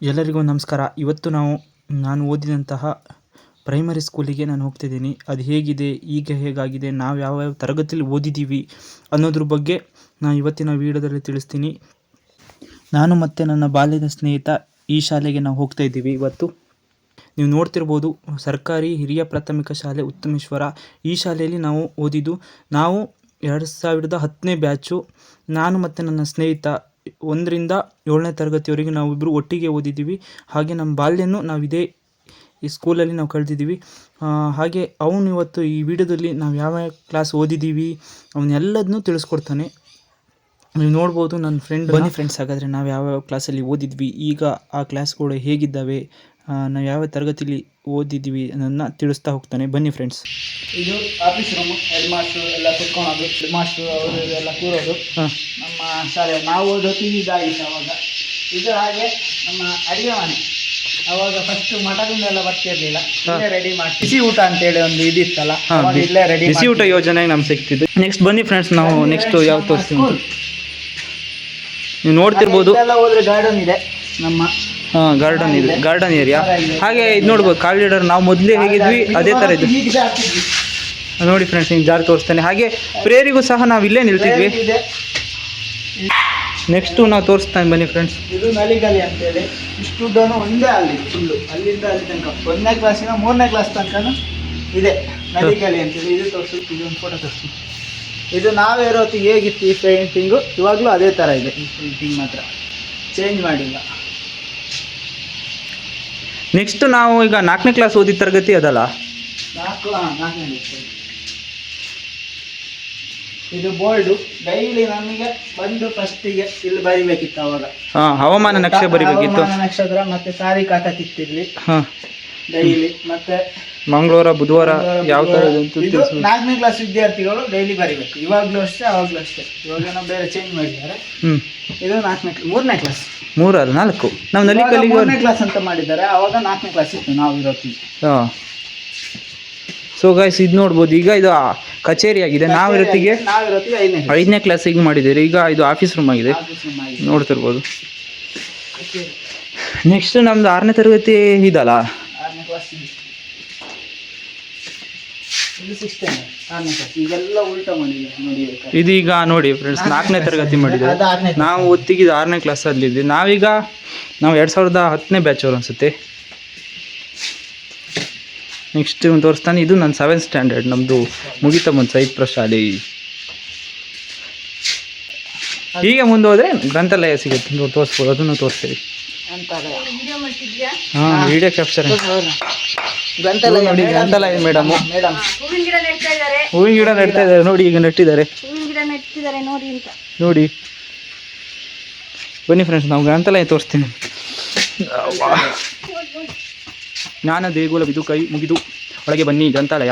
ಎಲ್ಲರಿಗೂ ನಮಸ್ಕಾರ. ಇವತ್ತು ನಾನು ಓದಿದಂತಹ ಪ್ರೈಮರಿ ಸ್ಕೂಲಿಗೆ ನಾನು ಹೋಗ್ತಿದ್ದೀನಿ. ಅದು ಹೇಗಿದೆ, ಈಗ ಹೇಗಾಗಿದೆ, ನಾವು ಯಾವ ತರಗತಿಯಲ್ಲಿ ಓದಿದ್ದೀವಿ ಅನ್ನೋದ್ರ ಬಗ್ಗೆ ನಾನು ಇವತ್ತಿನ ವಿಡಿಯೋದಲ್ಲಿ ತಿಳಿಸ್ತೀನಿ. ನಾನು ಮತ್ತು ನನ್ನ ಬಾಲ್ಯದ ಸ್ನೇಹಿತ ಈ ಶಾಲೆಗೆ ನಾವು ಹೋಗ್ತಾ ಇದ್ದೀವಿ. ಇವತ್ತು ನೀವು ನೋಡ್ತಿರ್ಬೋದು, ಸರ್ಕಾರಿ ಹಿರಿಯ ಪ್ರಾಥಮಿಕ ಶಾಲೆ ಉತ್ತಮೇಶ್ವರ. ಈ ಶಾಲೆಯಲ್ಲಿ ನಾವು ಓದಿದ್ದು. ನಾವು 2010ನೇ ಬ್ಯಾಚು. ನಾನು ಮತ್ತು ನನ್ನ ಸ್ನೇಹಿತ 1ರಿಂದ 7ನೇ ತರಗತಿಯವರೆಗೆ ನಾವಿಬ್ಬರು ಒಟ್ಟಿಗೆ ಓದಿದ್ದೀವಿ. ಹಾಗೆ ನಮ್ಮ ಬಾಲ್ಯನೂ ಈ ಸ್ಕೂಲಲ್ಲಿ ನಾವು ಕಳೆದಿದ್ದೀವಿ. ಹಾಗೆ ಅವನು ಇವತ್ತು ಈ ವಿಡಿಯೋದಲ್ಲಿ ನಾವು ಯಾವ ಕ್ಲಾಸ್ ಓದಿದ್ದೀವಿ ಅವನ್ನೆಲ್ಲದನ್ನೂ ತಿಳಿಸ್ಕೊಡ್ತಾನೆ. ನೀವು ನೋಡ್ಬೋದು ನನ್ನ ಬನ್ನಿ ಫ್ರೆಂಡ್ಸ್, ಹಾಗಾದರೆ ನಾವು ಯಾವ ಕ್ಲಾಸಲ್ಲಿ ಓದಿದ್ವಿ, ಈಗ ಆ ಕ್ಲಾಸ್ಗಳು ಹೇಗಿದ್ದಾವೆ, ನಾವು ಯಾವ ತರಗತಿಲಿ ಓದಿದ್ದೀವಿ ಅನ್ನೋದನ್ನ ತಿಳಿಸ್ತಾ ಹೋಗ್ತಾನೆ. ಬನ್ನಿ ಫ್ರೆಂಡ್ಸ್. ಇದು ಆಫೀಸ್ ರೂಮು. ಹೆಡ್ ಮಾಸ್ಟ್ರು ಎಲ್ಲ ಕುತ್ಕೊಳೋದು, ಹೆಡ್ ಮಾಸ್ಟ್ರು ಅವರು ಎಲ್ಲ ಕೂರೋದು. ನಮ್ಮ ಶಾಲೆ ನಾವು ಓದೋದು ಇದಾಗಿತ್ತು ಅವಾಗ. ಇದು ಹಾಗೆ ನಮ್ಮ ಅಡುಗೆ ಮನೆ. ಅವಾಗ ಫಸ್ಟ್ ಮಠದಿಂದ ಎಲ್ಲ ಬರ್ತಿರ್ಲಿಲ್ಲ, ಇಲ್ಲೇ ರೆಡಿ ಮಾಡಿ ಬಿಸಿ ಊಟ ಅಂತೇಳಿ ಒಂದು ಇದಿತ್ತಲ್ಲ, ಇಲ್ಲೇ ರೆಡಿ ಬಿಸಿ ಊಟ ಯೋಜನೆ ನಮ್ಗೆ ಸಿಗ್ತಿದ್ದು. ನೆಕ್ಸ್ಟ್ ಬನ್ನಿ ಫ್ರೆಂಡ್ಸ್, ನಾವು ನೆಕ್ಸ್ಟ್ ಯಾವ ತೋರಿಸ್ತೀವಿ ನೀವು ನೋಡ್ತಿರ್ಬೋದು. ಎಲ್ಲ ಹೋದ್ರೆ ಗಾರ್ಡನ್ ಇದೆ ನಮ್ಮ. ಗಾರ್ಡನ್ ಇದೆ, ಗಾರ್ಡನ್ ಏರಿಯಾ. ಹಾಗೆ ಇದು ನೋಡ್ಬೋದು, ಕಾರಿಡಾರ್. ನಾವು ಮೊದಲೇ ಹೇಗಿದ್ವಿ ಅದೇ ಥರ ಇದೆ ನೋಡಿ ಫ್ರೆಂಡ್ಸ್. ಹಿಂಗೆ ಜಾರಿ ತೋರಿಸ್ತಾನೆ. ಹಾಗೆ ಪ್ರೇಯರಿಗೂ ಸಹ ನಾವು ಇಲ್ಲೇ ನಿಲ್ತಿದ್ವಿ. ನೆಕ್ಸ್ಟು ನಾವು ತೋರಿಸ್ತಾನೆ ಬನ್ನಿ ಫ್ರೆಂಡ್ಸ್. ಇದು ನಲಿಗಲಿ ಅಂತೇಳಿ. ಇಷ್ಟು ಒಂದೇ ಅಲ್ಲಿ ಫುಲ್ಲು, ಅಲ್ಲಿಂದ ಅಲ್ಲಿ ತನಕ 1ನೇ ಕ್ಲಾಸಿನ 3ನೇ ಕ್ಲಾಸ್ ತನಕ ಇದೆ ನಲಿಗಲಿ ಅಂತೇಳಿ. ಇದು ತೋರಿಸಿ, ಇದೊಂದು ಫೋಟೋ ತೋರಿಸಿ. ಇದು ನಾವೇ ಇರೋತ್ತಿಗೆ ಹೇಗಿತ್ತು ಈ ಪೇಂಟಿಂಗು, ಇವಾಗಲೂ ಅದೇ ಥರ ಇದೆ. ಈ ಪೇಂಟಿಂಗ್ ಮಾತ್ರ ಚೇಂಜ್ ಮಾಡಿಲ್ಲ. ನೆಕ್ಸ್ಟ್ ನಾವು ಈಗ 4ನೇ ಕ್ಲಾಸ್ ಓದಿದ ತರಗತಿ ಅದಲ್ಲ, 4ನೇ. ಇದು ಬೋರ್ಡು. ಡೈಲಿ ನಮಗೆ ಬಂದು ಫಸ್ಟಿಗೆ ಇಲ್ಲಿ ಬರಿಬೇಕಿತ್ತು ಅವಾಗ. ಹವಾಮಾನ ನಕ್ಷೆ ಬರಿಬೇಕಿತ್ತು. ಹವಾಮಾನ ನಕ್ಷತ್ರ ಮತ್ತೆ ತಾರೀಖು ಹಾಕತ್ತಿತ್ತಿರ್ಲಿ ಡೈಲಿ. ಮತ್ತೆ ಮಂಗಳವಾರ ಬುಧವಾರ ಯಾವ ಥರ. 4ನೇ ಕ್ಲಾಸ್ ವಿದ್ಯಾರ್ಥಿಗಳು ಡೈಲಿ ಬರಿಬೇಕು. ಇವಾಗಲೂ ಅಷ್ಟೇ, ಅವಾಗಲೂ ಅಷ್ಟೇ. ಇವಾಗ ನಾವು ಬೇರೆ ಚೇಂಜ್ ಮಾಡಿದ್ದಾರೆ. ಇದು 3ನೇ ಕ್ಲಾಸ್. 3 ಅಲ್ಲ 4. ನಾವು ನಲಿಕಲಿ 3ನೇ ಕ್ಲಾಸ್ ಅಂತ ಮಾಡಿದ್ದಾರೆ. ಅವಾಗ 4ನೇ ಕ್ಲಾಸ್ ಇತ್ತು ನಾವು ಇರೋತ್ತಿಗೆ. ಸೊ ಗೈಸ್, ಇದು ನೋಡ್ಬೋದು. ಈಗ ಇದು ಕಚೇರಿ ಆಗಿದೆ. ನಾವಿರೋತ್ತಿಗೆ 5ನೇ ಕ್ಲಾಸಿಗೆ ಮಾಡಿದ್ದೀರಿ. ಈಗ ಇದು ಆಫೀಸ್ ರೂಮ್ ಆಗಿದೆ, ನೋಡ್ತಿರ್ಬೋದು. ನೆಕ್ಸ್ಟ್ ನಮ್ದು 6ನೇ ತರಗತಿ ಇದಲ್ಲ, 6ನೇ ಕ್ಲಾಸ್. ಇದೀಗ ನೋಡಿ ಫ್ರೆಂಡ್ಸ್, 4ನೇ ತರಗತಿ ಮಾಡಿದ್ದಾರೆ. ನಾವು ಒತ್ತಿಗೆ 6ನೇ ಕ್ಲಾಸಲ್ಲಿದ್ವಿ. ನಾವು 2010ನೇ ಬ್ಯಾಚ್ ಅವರು ಅನಿಸುತ್ತೆ. ನೆಕ್ಸ್ಟ್ ತೋರಿಸ್ತಾನೆ. ಇದು ನನ್ನ 7th ಸ್ಟ್ಯಾಂಡರ್ಡ್. ನಮ್ಮದು ಮುಗಿತಾ ಬಂತು ಸೈತ್ ಶಾಲೆ. ಹೀಗೆ ಮುಂದೆ ಹೋದರೆ ಗ್ರಂಥಾಲಯ ಸಿಗುತ್ತೆ, ತೋರಿಸ್ಬೋದು. ಅದನ್ನು ತೋರಿಸ್ತೀವಿ. Video capture. ನೋಡಿ ಗ್ರಂಥಾಲಯ ಮೇಡಮ್ ಹೂವಿನ ಗಿಡ ನೆಡ್ತಾ ಇದ್ದಾರೆ ನೋಡಿ. ಈಗ ನೆಟ್ಟಿದ್ದಾರೆ ನೋಡಿ. ಬನ್ನಿ ಫ್ರೆಂಡ್ಸ್, ನಾವು ಗ್ರಂಥಾಲಯ ತೋರಿಸ್ತೀನಿ. ಜ್ಞಾನ ದೇಗುಲ ಇದು ಕೈ ಮುಗಿದು ಒಳಗೆ ಬನ್ನಿ ಗ್ರಂಥಾಲಯ.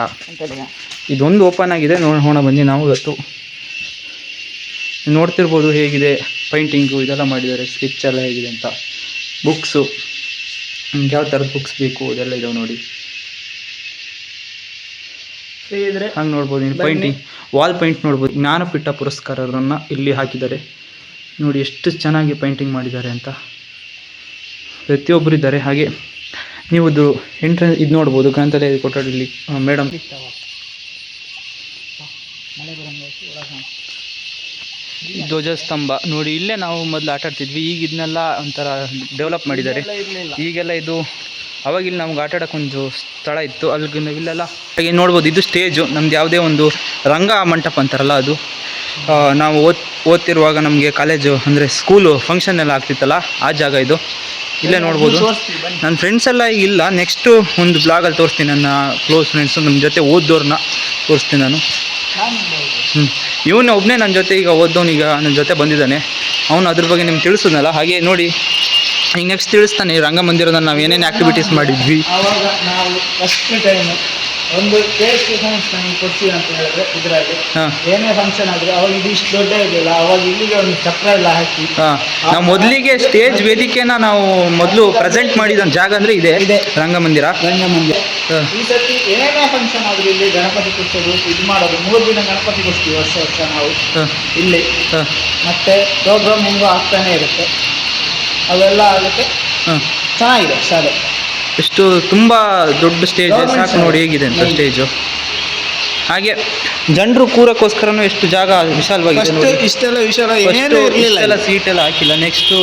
ಇದೊಂದು ಓಪನ್ ಆಗಿದೆ, ನೋಡೋಣ ಬನ್ನಿ. ನಾವು ಇವತ್ತು ನೋಡ್ತಿರ್ಬೋದು ಹೇಗಿದೆ ಪೈಂಟಿಂಗು ಇದೆಲ್ಲ ಮಾಡಿದ್ದಾರೆ. ಸ್ಕೆಚ್ ಎಲ್ಲ ಹೇಗಿದೆ ಅಂತ. ಬುಕ್ಸು, ನಿಮ್ಗೆ ಯಾವ ಥರದ ಬುಕ್ಸ್ ಬೇಕು ಅದೆಲ್ಲ ಇದಾವೆ ನೋಡಿ. ಹಂಗೆ ನೋಡ್ಬೋದು. ನೀವು ಪೈಂಟಿಂಗ್ ವಾಲ್ ಪೈಂಟ್ ನೋಡ್ಬೋದು. ಜ್ಞಾನಪೀಠ ಪುರಸ್ಕಾರರನ್ನು ಇಲ್ಲಿ ಹಾಕಿದ್ದಾರೆ ನೋಡಿ. ಎಷ್ಟು ಚೆನ್ನಾಗಿ ಪೈಂಟಿಂಗ್ ಮಾಡಿದ್ದಾರೆ ಅಂತ ಪ್ರತಿಯೊಬ್ಬರು ಇದ್ದಾರೆ. ಹಾಗೆ ನೀವು ಎಂಟ್ರೆನ್ಸ್ ಇದು ನೋಡ್ಬೋದು. ಗ್ರಂಥಾಲಯ ಕೊಠಡಿಯಲ್ಲಿ ಮೇಡಮ್ ಧ್ವಜಸ್ತಂಭ ನೋಡಿ. ಇಲ್ಲೇ ನಾವು ಮೊದಲು ಆಟ ಆಡ್ತಿದ್ವಿ. ಈಗ ಇದನ್ನೆಲ್ಲ ಒಂಥರ ಡೆವಲಪ್ ಮಾಡಿದ್ದಾರೆ. ಈಗೆಲ್ಲ ಇದು ಅವಾಗಿಲ್ಲಿ ನಮ್ಗೆ ಆಟ ಆಡೋಕ್ಕೊಂದು ಸ್ಥಳ ಇತ್ತು, ಅಲ್ಲಿಗೆ ಇಲ್ಲೆಲ್ಲ ಹಾಗೆ ನೋಡ್ಬೋದು. ಇದು ಸ್ಟೇಜು ನಮ್ದು. ಯಾವುದೇ ಒಂದು ರಂಗ ಮಂಟಪ ಅಂತಾರಲ್ಲ ಅದು. ನಾವು ಓದ್ತಿರುವಾಗ ನಮಗೆ ಕಾಲೇಜು ಅಂದರೆ ಸ್ಕೂಲು ಫಂಕ್ಷನ್ ಎಲ್ಲ ಆಗ್ತಿತ್ತಲ್ಲ, ಆ ಜಾಗ ಇದು. ಇಲ್ಲೇ ನೋಡ್ಬೋದು. ನನ್ನ ಫ್ರೆಂಡ್ಸ್ ಎಲ್ಲ ಈಗ ಇಲ್ಲ. ನೆಕ್ಸ್ಟು ಒಂದು ಬ್ಲಾಗಲ್ಲಿ ತೋರಿಸ್ತೀನಿ ನನ್ನ ಕ್ಲೋಸ್ ಫ್ರೆಂಡ್ಸು, ನಮ್ಮ ಜೊತೆ ಓದ್ದವ್ರನ್ನ ತೋರಿಸ್ತೀನಿ ನಾನು. ಇವನು ಒಬ್ಬನೇ ನನ್ನ ಜೊತೆ ಈಗ ಓದ್ದವನು, ಈಗ ನನ್ನ ಜೊತೆ ಬಂದಿದ್ದಾನೆ. ಅವನು ಅದ್ರ ಬಗ್ಗೆ ನಿಮ್ಗೆ ತಿಳಿಸೋದಲ್ಲ. ಹಾಗೆ ನೋಡಿ, ಈಗ ನೆಕ್ಸ್ಟ್ ತಿಳಿಸ್ತಾನೆ ರಂಗಮಂದಿರದಲ್ಲಿ ನಾವು ಏನೇನು ಆ್ಯಕ್ಟಿವಿಟೀಸ್ ಮಾಡಿದ್ವಿ. ಅವಾಗ ನಾವು ಫಸ್ಟ್ ಟೈಮ್ ಒಂದು ಕೊಡ್ತೀವಿ ಅಂತ ಹೇಳಿದ್ರೆ ಇದರಲ್ಲಿ ಏನೇ ಫಂಕ್ಷನ್ ಆದರೆ ಅವಾಗ ಇದು ಇಷ್ಟು ದೊಡ್ಡ ಇರಲಿಲ್ಲ. ಅವಾಗ ಇಲ್ಲಿಗೆ ಒಂದು ಚಕ್ರ ಎಲ್ಲ ಹಾಕಿ ನಾವು ಮೊದಲಿಗೆ ಸ್ಟೇಜ್ ವೇದಿಕೆನ ನಾವು ಮೊದಲು ಪ್ರೆಸೆಂಟ್ ಮಾಡಿದ ಜಾಗ ಅಂದರೆ ಇದೆ ರಂಗಮಂದಿರ. ಈ ಸರ್ತಿ ಏನೇ ಫಂಕ್ಷನ್ ಆದರೂ ಇಲ್ಲಿ ಗಣಪತಿ ಕೂರಿಸೋದು, ಇದು ಮಾಡೋದು. 3 ದಿನ ಗಣಪತಿ ಕೂರಿಸ್ತೀವಿ ವರ್ಷ ನಾವು ಇಲ್ಲಿ. ಮತ್ತೆ ಪ್ರೋಗ್ರಾಮ್ ಹೆಂಗೋ ಆಗ್ತಾನೆ ಇರುತ್ತೆ. ಅವೆಲ್ಲ ಆಗುತ್ತೆ. ಹಾಂ, ಚೆನ್ನಾಗಿದೆ ಶಾಲೆ. ಎಷ್ಟು ತುಂಬ ದೊಡ್ಡ ಸ್ಟೇಜ್, Government ಸಾಕು ಶಾಲೆ. ನೋಡಿ ಹೇಗಿದೆ ಅಂತ ಹ್ಮ್. ಸ್ಟೇಜು. ಹಾಗೆ ಜನರು ಕೂರಕ್ಕೋಸ್ಕರನೂ ಎಷ್ಟು ಜಾಗ ವಿಶಾಲವಾಗಿದೆ ಫಸ್ಟ್ ನೋಡಿ. ಇಷ್ಟೆಲ್ಲ ವಿಷಯ ಫಸ್ಟು ಏನೇನು ಇರಲಿಲ್ಲ. ಇಷ್ಟೆಲ್ಲ ಸೀಟ್ ಎಲ್ಲ ಹಾಕಿಲ್ಲ. ನೆಕ್ಸ್ಟು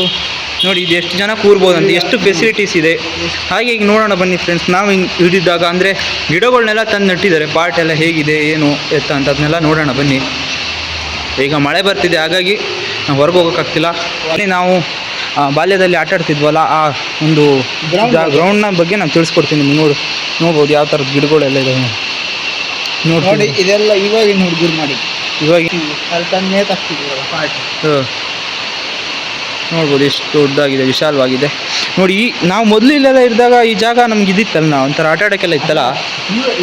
ನೋಡಿ ಇದು ಎಷ್ಟು ಜನ ಕೂರ್ಬೋದಂತ, ಎಷ್ಟು ಫೆಸಿಲಿಟೀಸ್ ಇದೆ. ಹಾಗೆ ಈಗ ನೋಡೋಣ ಬನ್ನಿ ಫ್ರೆಂಡ್ಸ್. ನಾವು ಹಿಂಗೆ ಹಿಡಿದಾಗ ಅಂದರೆ ಗಿಡಗಳನ್ನೆಲ್ಲ ತಂದು ನೆಟ್ಟಿದ್ದಾರೆ. ಪಾಟ್ ಎಲ್ಲ ಹೇಗಿದೆ ಏನು ಎತ್ತ ಅಂತ ಅದನ್ನೆಲ್ಲ ನೋಡೋಣ ಬನ್ನಿ. ಈಗ ಮಳೆ ಬರ್ತಿದೆ, ಹಾಗಾಗಿ ನಾವು ಹೊರಗೆ ಹೋಗೋಕ್ಕಾಗ್ತಿಲ್ಲ. ಅಲ್ಲಿ ನಾವು ಬಾಲ್ಯದಲ್ಲಿ ಆಟ ಆಡ್ತಿದ್ವಲ್ಲ, ಆ ಒಂದು ಗ್ರೌಂಡ್ನ ಬಗ್ಗೆ ನಾನು ತಿಳಿಸ್ಕೊಡ್ತೀನಿ. ನಿಮ್ಗೆ ನೋಡ್ಬೋದು ಯಾವ ಥರದ ಗಿಡಗಳೆಲ್ಲ ಇದೆ ನೋಡಿ. ಇದೆಲ್ಲ ಇವಾಗಿನ ಹುಡುಗರು ಮಾಡಿ ಇವಾಗ ಅಲ್ಲಿ ತಂದು ನೇತಾಕ್ತಿದ್ವಲ್ಲ ಪಾಟ್. ನೋಡ್ಬೋದು ಎಷ್ಟು ದೊಡ್ಡದಾಗಿದೆ, ವಿಶಾಲವಾಗಿದೆ ನೋಡಿ. ನಾವು ಮೊದಲು ಇಲ್ಲೆಲ್ಲ ಇದ್ದಾಗ ಈ ಜಾಗ ನಮ್ಗೆ ಇದಿತ್ತಲ್ಲ, ನಾವು ಒಂಥರ ಆಟ ಆಡೋಕ್ಕೆಲ್ಲ ಇತ್ತಲ್ಲ.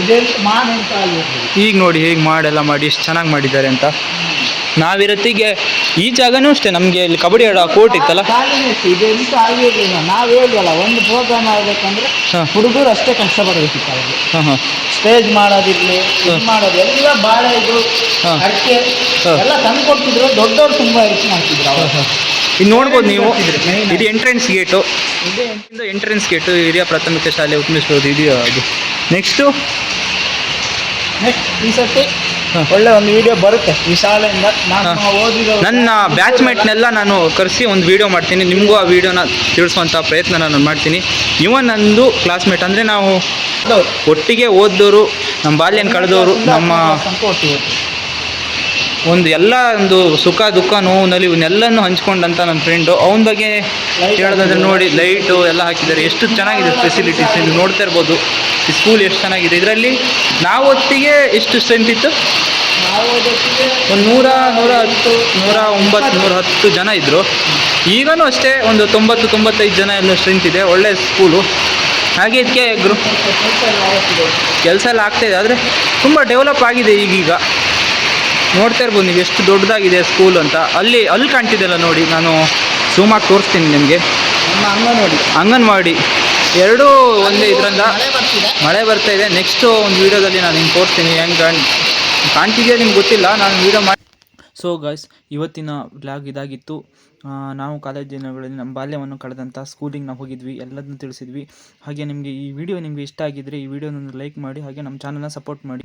ಇದೆಲ್ಲ ಮಾಡಿ ಅಂತ ಆಗಿರ್ತದೆ. ಈಗ ನೋಡಿ ಹೇಗೆ ಮಾಡೆಲ್ಲ ಮಾಡಿ ಎಷ್ಟು ಚೆನ್ನಾಗಿ ಮಾಡಿದ್ದಾರೆ ಅಂತ. ನಾವಿರತ್ತಿಗೆ ಈ ಜಾಗನೂ ಅಷ್ಟೇ, ನಮಗೆ ಇಲ್ಲಿ ಕಬಡ್ಡಿ ಆಡೋ ಕೋರ್ಟ್ ಇತ್ತಲ್ಲ. ಖಾಲಿನೇ ಇತ್ತು, ಇದೆಂತೂ ಆಗಿರಲಿಲ್ಲ. ನಾವು ಹೇಳ್ದಲ್ಲ, ಒಂದು ಪ್ರೋಗ್ರಾಮ್ ಆಗಬೇಕಂದ್ರೆ ಹಾಂ. ಹುಡುಗರು ಅಷ್ಟೇ ಕಷ್ಟಪಡಬೇಕಿತ್ತು ಅವ್ರಿಗೆ. ಹಾಂ ಹಾಂ ಸ್ಟೇಜ್ ಮಾಡೋದಿರಲಿ, ಇದು ಮಾಡೋದು ಎಲ್ಲ ಬಾಳೆ ಇದು ಹಾಂ. ಅಡಿಕೆ ಹಾಂ. ಎಲ್ಲ ತಂದು ಕೊಡ್ತಿದ್ರು. ದೊಡ್ಡವ್ರು ತುಂಬ ಹೆಲ್ಪ್ ಮಾಡ್ತಿದ್ರು ಅವಾಗ. ಇದು ನೋಡ್ಬೋದು ನೀವು. main ಇದು ಎಂಟ್ರೆನ್ಸ್ ಗೇಟು. ಇದು ಎಂಟ್ರೆನ್ಸ್ ಗೇಟು ಹಿರಿಯ ಪ್ರಾಥಮಿಕ ಶಾಲೆ ಉಪಮಿಸೋದು ಇದೆಯಾ ಅದು. ನೆಕ್ಸ್ಟು ನೆಕ್ಸ್ಟ್ ಈ ಸರ್ತಿ ಹಾಂ. ಒಳ್ಳೆ ಒಂದು ವಿಡಿಯೋ ಬರುತ್ತೆ ಈ ಶಾಲೆಯಿಂದ. ನಾನು ಓದಿರೋ ನನ್ನ ಬ್ಯಾಚ್ಮೇಟ್ನೆಲ್ಲ ನಾನು ಕರೆಸಿ ಒಂದು ವೀಡಿಯೋ ಮಾಡ್ತೀನಿ. ನಿಮಗೂ ಆ ವೀಡಿಯೋನ ತಿಳಿಸುವಂಥ ಪ್ರಯತ್ನ ನಾನು ಮಾಡ್ತೀನಿ. ಇವನ್ ನಂದು ಕ್ಲಾಸ್ಮೇಟ್ ಅಂದರೆ ನಾವು ಒಟ್ಟಿಗೆ ಓದ್ದವರು, ನಮ್ಮ ಬಾಲ್ಯನ ಕಳೆದವರು, ನಮ್ಮ ಒಂದು ಎಲ್ಲ ಒಂದು ಸುಖ ದುಃಖ ನೋವಿನಲ್ಲಿ ಇವನ್ನೆಲ್ಲನೂ ಹಂಚ್ಕೊಂಡಂಥ ನನ್ನ ಫ್ರೆಂಡು. ಅವನ ಬಗ್ಗೆ ಹೇಳೋದಾದ್ರೆ ನೋಡಿ, ಲೈಟು ಎಲ್ಲ ಹಾಕಿದ್ದಾರೆ. ಎಷ್ಟು ಚೆನ್ನಾಗಿದೆ ಫೆಸಿಲಿಟೀಸ್, ನೀವು ನೋಡ್ತಾ ಇರ್ಬೋದು. ಈ ಸ್ಕೂಲ್ ಎಷ್ಟು ಚೆನ್ನಾಗಿದೆ. ಇದರಲ್ಲಿ ನಾವು ಹೊತ್ತಿಗೆ ಎಷ್ಟು ಸ್ಟ್ರೆಂತ್ ಇತ್ತು, ನಾವು ಓದೋತ್ತಿಗೆ ಒಂದು 110, 109, 110 ಜನ ಇದ್ದರು. ಈಗಲೂ ಅಷ್ಟೇ ಒಂದು 90-95 ಜನ ಎಲ್ಲ ಸ್ಟ್ರೆಂತ್ ಇದೆ. ಒಳ್ಳೆ ಸ್ಕೂಲು. ಹಾಗೆ ಇದಕ್ಕೆ ಕೆಲಸ ಎಲ್ಲ ಆಗ್ತಾಯಿದೆ, ಆದರೆ ತುಂಬ ಡೆವಲಪ್ ಆಗಿದೆ ಈಗೀಗ. ನೋಡ್ತಾ ಇರ್ಬೋದು ನೀವು ಎಷ್ಟು ದೊಡ್ಡದಾಗಿದೆ ಸ್ಕೂಲ್ ಅಂತ. ಅಲ್ಲಿ ಕಾಣ್ತಿದ್ದೆಲ್ಲ ನೋಡಿ, ನಾನು ಝೂಮಾಗಿ ತೋರಿಸ್ತೀನಿ ನಿಮಗೆ. ನಮ್ಮ ಅಂಗನವಾಡಿ ಎರಡೂ ಒಂದೇ ಇದರಿಂದ. ಮಳೆ ಬರ್ತಿದೆ. ಮಳೆ ಬರ್ತಾ ಇದೆ. ನೆಕ್ಸ್ಟು ಒಂದು ವೀಡಿಯೋದಲ್ಲಿ ನಾನು ನಿಮ್ಗೆ ತೋರಿಸ್ತೀನಿ ಹೆಂಗೆ ಕಾಣ್ತಿದೆಯಾ ನಿಮ್ಗೆ ಗೊತ್ತಿಲ್ಲ, ನಾನು ವೀಡಿಯೋ ಮಾಡಿ. ಸೊ ಗಾಯ್ಸ್, ಇವತ್ತಿನ ಬ್ಲಾಗ್ ಇದಾಗಿತ್ತು. ನಾವು ಕಾಲೇಜ್ ದಿನಗಳಲ್ಲಿ ನಮ್ಮ ಬಾಲ್ಯವನ್ನು ಕಳೆದಂಥ ಸ್ಕೂಲಿಗೆ ನಾವು ಹೋಗಿದ್ವಿ, ಎಲ್ಲದನ್ನೂ ತಿಳಿಸಿದ್ವಿ. ಹಾಗೆ ನಿಮಗೆ ಈ ವಿಡಿಯೋ ನಿಮಗೆ ಇಷ್ಟ ಆಗಿದ್ದರೆ ಈ ವಿಡಿಯೋನ ಲೈಕ್ ಮಾಡಿ, ಹಾಗೆ ನಮ್ಮ ಚಾನಲ್ನ ಸಪೋರ್ಟ್ ಮಾಡಿ.